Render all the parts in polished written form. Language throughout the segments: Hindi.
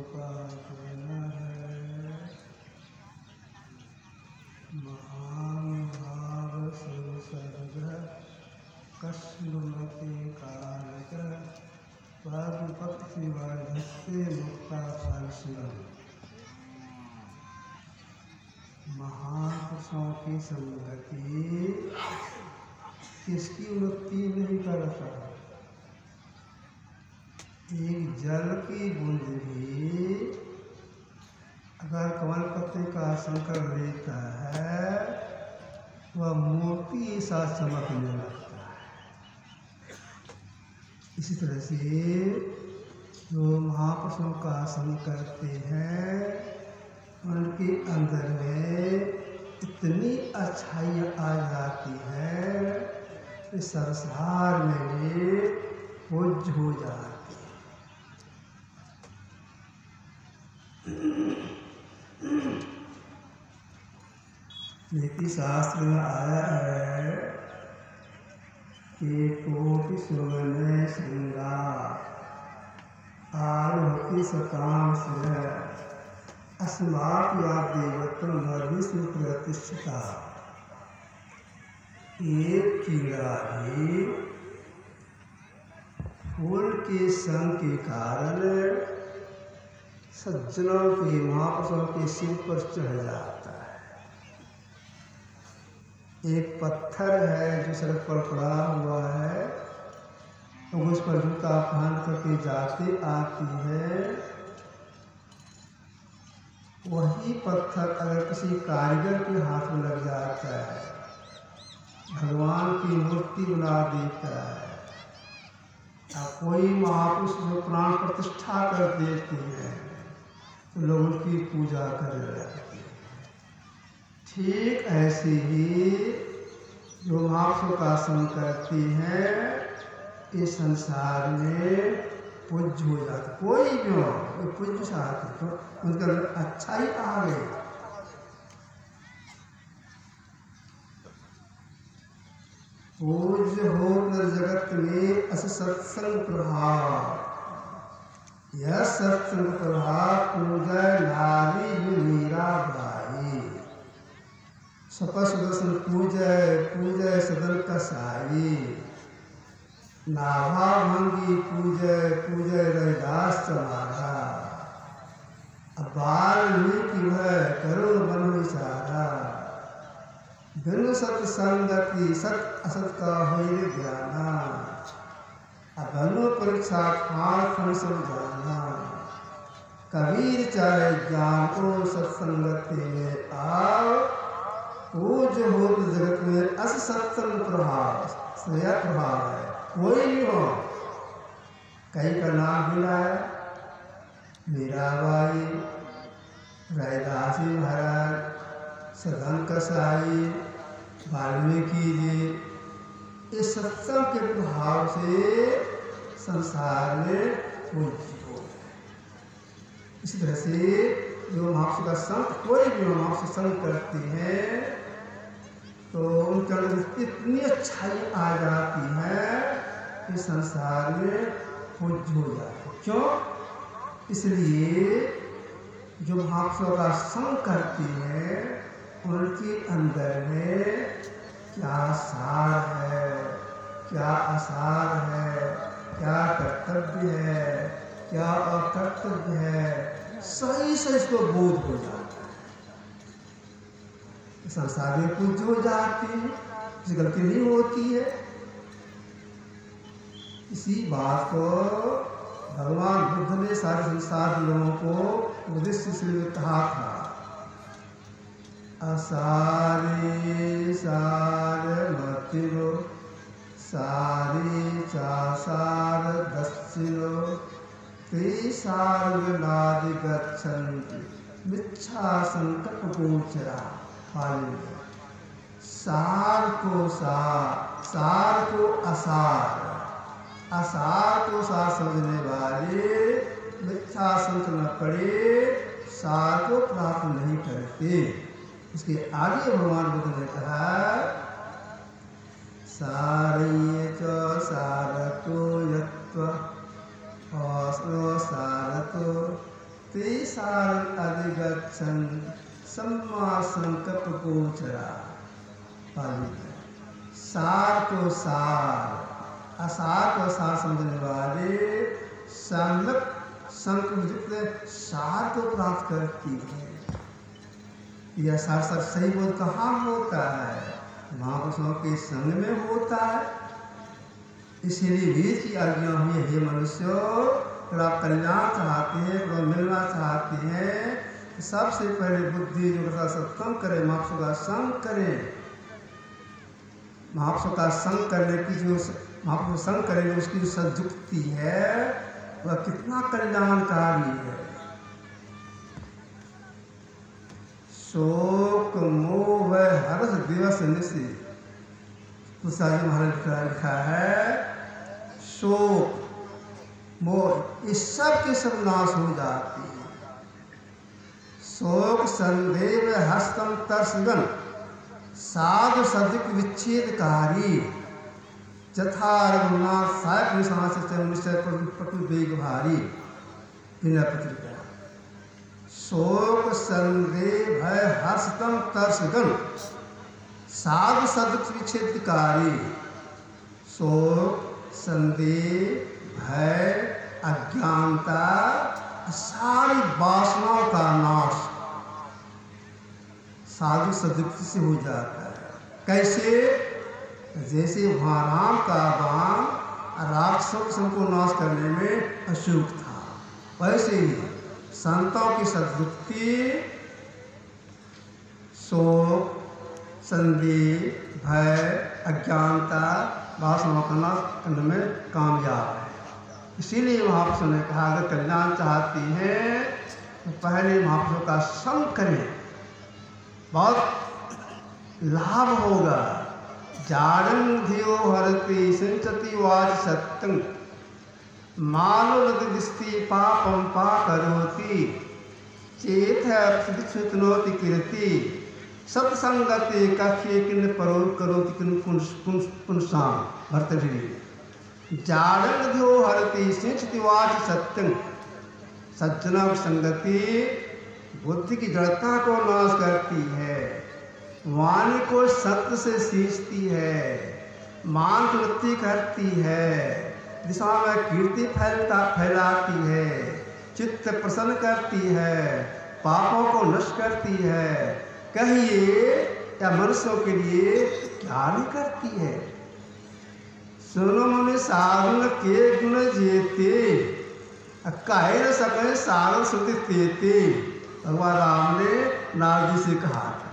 का कहना है महान भाव संसर्ग कस्मते कारक पक्षी वर्धस्ते मुक्ता फलशिवम। महान पुरुषों की संगति किसकी उन्नति नहीं करता। एक जल की बूंद भी अगर कमल पत्ते का आसन कर लेता है वह मोती सा चमकने लगता है। इसी तरह से जो महापुरुषों का आसन करते हैं उनके अंदर में इतनी अच्छाई आ जाती है कि संसार में भी पूज्य हो जाती है। नीति शास्त्र में आया है कि कोटि सुमने श्रृंगार आरोहति सताम से अस्मात् या देवत्व विष्णु प्रतिष्ठिता। एक कीड़ा भी फूल के संग के कारण सज्जनों के महापुरुषों के सिर पर चढ़ जाता है। एक पत्थर है जो सड़क पर पड़ा हुआ है तो उस पर जूता पहन करके जाते आती है। वही पत्थर अगर किसी कारीगर के हाथ में लग जाता है, भगवान की मूर्ति बना देता है, कोई महापुरुष जो प्राण प्रतिष्ठा कर देते हैं तो लोग उनकी पूजा करने लगते हैं। ठीक ऐसे ही जो महापुरुषों का आसन करते हैं इस संसार में पूज्य हो जाते। कोई भी हो कोई पूज्य चाहते तो उनका अच्छा ही आ गए। पूज्य हो जगत में अस सत्संग प्रभाव। यह सत्संग प्रभाव पूजा नारी मीरा भाई सपस दर्शन पूजय पूजय सदन कसाई नाभा भंगी पूजय पूजय रविदास चमारा। वाल्मीकि भय करुण बन विचारा बिनु सत्संगति सत असत का होय ज्ञाना। बनो परीक्षा खान समझाना कबीर चाहे ज्ञान को सत्संगति में आओ। पूज हो जगत में अस सत्संग प्रभाव स्वया प्रभाव है। कोई भी हो कई का नाम मिलाया मीराबाई रैदासी महाराज सदन कसाई वाल्मीकि जी इस सत्संग के प्रभाव से संसार में पूज्य हो। इसी तरह से जो महापुरुष का संत कोई भी महापुरुष संग करते हैं तो उनके अंदर इतनी अच्छाई आ जाती है कि संसार में पूज्य हो जाते। क्यों? इसलिए जो महापुरुषों का संग करते हैं उनके अंदर में क्या सार है, क्या आसार है, क्या कर्तव्य है, क्या अकर्तव्य है, सही से इसको बोध हो जाता है। संसार में पूज्य हो जाती है, किसी गलती नहीं होती है। इसी बात को भगवान बुद्ध ने सारे संसार के लोगों को उपदेश में कहा था, असारे सार मतिरो सारे चासार दस्सिनो ते सार विनादि गच्छन्ति मिच्छा संकल्प गोचरा। पाली सार को सार, सार को असार, असार को सार समझने वाले मिथ्या संकल्प न पड़े सार को प्राप्त नहीं करते। इसके आगे भगवान बुद्ध ने कहा, सारये च सारतो यत्व असो सारतो ते सार अधिगच्छन् सम्मा संकल्प गोचरा। सार को सार, असार को सार समझने वाले संगत संकल्प सार को प्राप्त करती है। यह सार सब सही बोध कहाँ होता है? महापुरुषों के संग में होता है। इसीलिए वेद की आज्ञा हुई, हे मनुष्य, अगर आप कल्याण चाहते हैं, अगर मिलना चाहते हैं, सबसे पहले बुद्धि जो सत्संग करे, महापुरुषों का संग करें। महापुरुषों का संग करने की जो महापुरुष संग करेंगे उसकी जो सदयुक्ति है वह कितना कल्याणकारी है। शोक मोह हर्ष दिवस निशि, तुलसीदास महाराज लिखा है, शोक मोह इस सब के सब नाश हो जाते हैं। शोक संदेह हस्तम तर्सगन साधु सदिक विच्छेदकारी जथा रघुनाथ साहब निशान से निश्चय पटु बेग भारी। बिना पत्रिका शोक संदेह भय हर्षतम तर्सगन साधु सदिक विच्छेदकारी। शोक संदेह भय अज्ञानता सारी वासनाओं का नाश साधु सदुक्ति से हो जाता है। कैसे? जैसे वहाँ राम का बाण राक्षसों को नाश करने में अशुभ था, वैसे ही संतों की सदुक्ति शोक संदेह भय अज्ञानता वासनाओं का नाश करने में कामयाब है। इसीलिए महापुरुषों ने कहा, अगर कल्याण चाहते हैं तो पहले महापुरुषों का संग करें, बहुत लाभ होगा। जाडं धियो हरति सिंचति वाच सत्यं मानो दिस्ति पापं पाकरोति चेत प्रतिशुतनोति कीर्ति सत्संगति कख्ये किन परो करोति किन पुंसाम। भर्तृहरि जाडं धियो हरति सिंचति वाच सत्यं, सज्जनों की संगति बुद्धि की जड़ता को नाश करती है, वाणी को सत्य से सींचती है, मान की वृत्ति करती है, दिशा में कीर्ति फैलाती है, चित्त प्रसन्न करती है, पापों को नष्ट करती है। कहिए या मनुष्यों के लिए क्या नहीं करती है? सुनो मुनि साधन के गुण जेते कह न सके साधन श्रुति तेते। भगवान राम ने नारद जी से कहा था,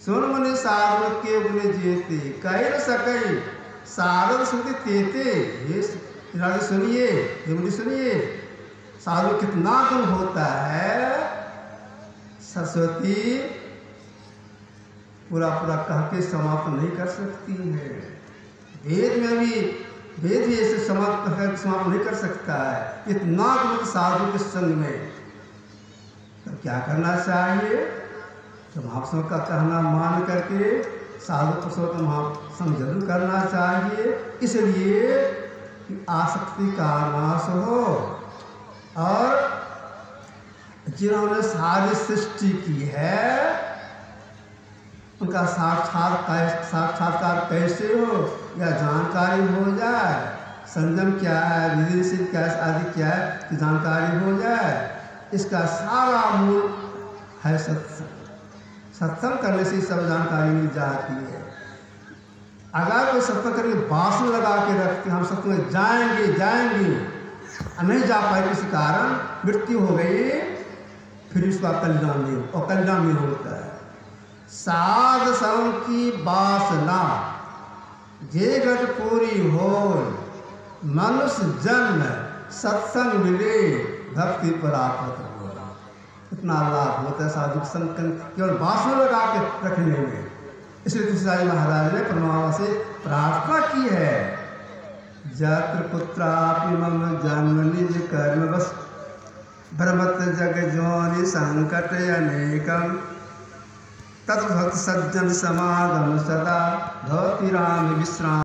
सुन मुनि साधन के गुण जेते कह न सके साधन श्रुति तेते। ये नारद सुनिए, ये मुनि सुनिए, साधु कितना गुण होता है। सरस्वती पूरा पूरा कह के समाप्त नहीं कर सकती है। वेद में भी वेद भी ऐसे समाप्त नहीं कर सकता है। इतना गुण साधु के संग में तो क्या करना चाहिए? तो महापुरुषों का कहना मान करके साधु पुरुषों का महासंग जरूर करना चाहिए, इसलिए कि आसक्ति का नाश हो और जिन्होंने सारी सृष्टि की है उनका साक्षात्कार कैसे हो या जानकारी हो जाए। संयम क्या है, विधि निषेध क्या है, आदि क्या है कि जानकारी हो जाए। इसका सारा मूल है सत्संग। सत्संग करने से सब जानकारी मिल जाती है। अगर कोई सत्संग करके बासुर लगा के रखते हम सत्संग में जाएंगे नहीं जा पाए, किसी कारण मृत्यु हो गई, फिर उसका कल्याण नहीं, और कल्याण नहीं होता है। साध संग की वासना जे गट पूरी हो, मनुष्य जन्म सत्संग मिले भक्ति प्राप्त हो। इतना लाभ होता है साधु संग केवल वासना लगा के रखने में। इसलिए तुलसीदास महाराज ने परमात्मा से प्रार्थना की है, जात्र पुत्रापि मम जन्म निज कर्म बस, भ्रमत जग जोनि संकट अनेकम, तत् भक्त सज्जन समागम सदा भवति राम विश्राम।